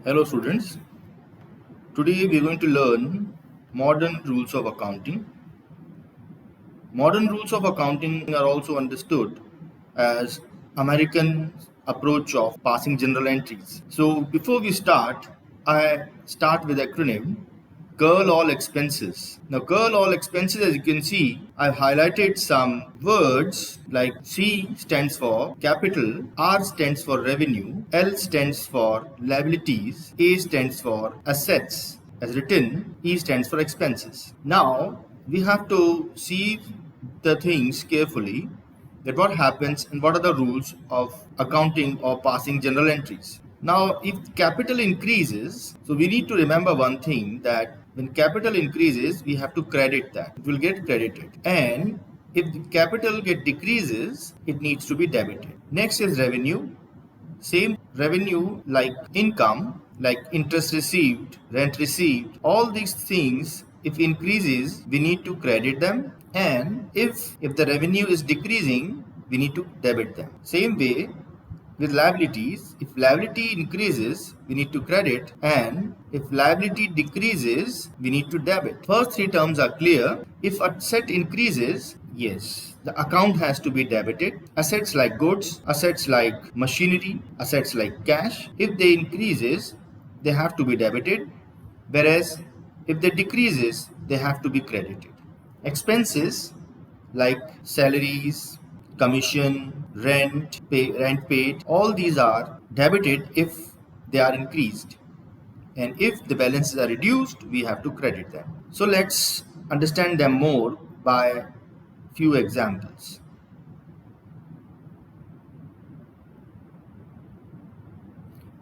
Hello students, today we are going to learn modern rules of accounting. Modern rules of accounting are also understood as American approach of passing journal entries. So before we start, I start with acronym Curl all expenses. Now curl all expenses, as you can see, I've highlighted some words like C stands for capital, R stands for revenue, L stands for liabilities, A stands for assets. As written, E stands for expenses. Now we have to see the things carefully, that what happens and what are the rules of accounting or passing journal entries. Now, if capital increases, so we need to remember one thing, that when capital increases, we have to credit that. It will get credited. And if the capital decreases, it needs to be debited. Next is revenue. Same revenue like income, like interest received, rent received, all these things, if increases, we need to credit them. And if the revenue is decreasing, we need to debit them. Same way with liabilities, if liability increases, we need to credit, and if liability decreases, we need to debit. First three terms are clear. If asset increases, yes, the account has to be debited. Assets like goods, assets like machinery, assets like cash, if they increases, they have to be debited, whereas if they decreases, they have to be credited. Expenses like salaries, commission, rent paid, all these are debited if they are increased. And if the balances are reduced, we have to credit them. So let's understand them more by few examples.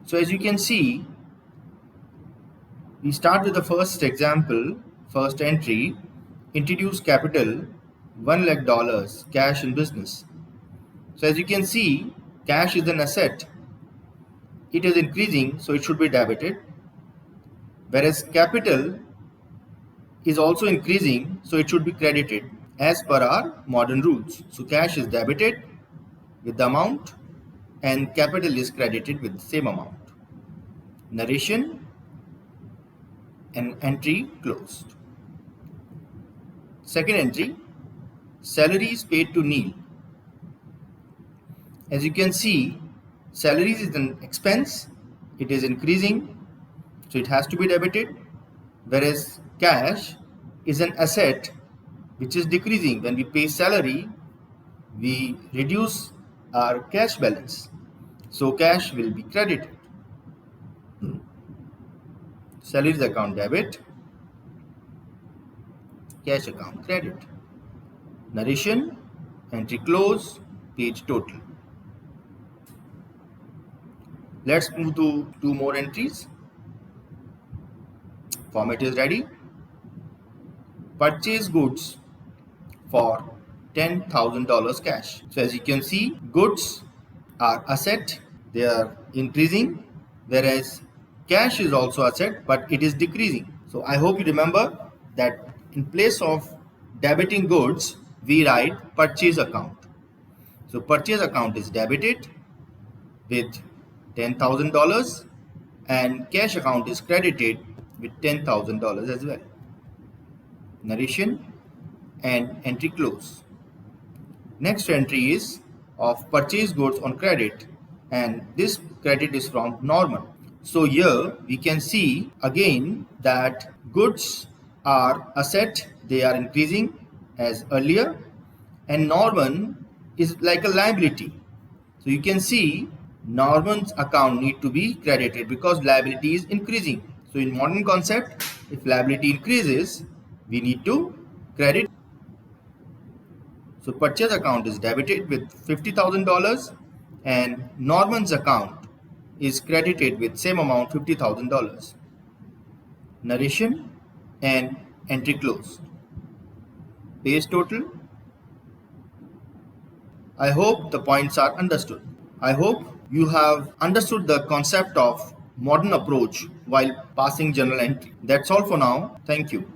So as you can see, we start with the first example, first entry, introduce capital $1 lakh cash in business. So as you can see, cash is an asset. It is increasing, so it should be debited. Whereas capital is also increasing, so it should be credited as per our modern rules. So cash is debited with the amount and capital is credited with the same amount. Narration and entry closed. Second entry, salaries paid to Neil. As you can see, salaries is an expense. It is increasing, so it has to be debited. Whereas cash is an asset which is decreasing. When we pay salary, we reduce our cash balance. So cash will be credited. Salaries account debit, cash account credit. Narration, entry close, page total. Let's move to two more entries. Format is ready. Purchase goods for $10,000 cash. So as you can see, goods are asset, they are increasing, whereas cash is also asset, but it is decreasing. So I hope you remember that in place of debiting goods, we write purchase account. So purchase account is debited with $10,000 and cash account is credited with $10,000 as well. Narration and entry close. Next entry is of purchase goods on credit, and this credit is from Norman. So here we can see again that goods are asset, they are increasing as earlier, and Norman is like a liability. So you can see Norman's account need to be credited because liability is increasing. So in modern concept, if liability increases, we need to credit. So purchase account is debited with $50,000 and Norman's account is credited with same amount, $50,000. Narration and entry closed. Page total. I hope the points are understood. I hope you have understood the concept of modern approach while passing journal entry. That's all for now. Thank you.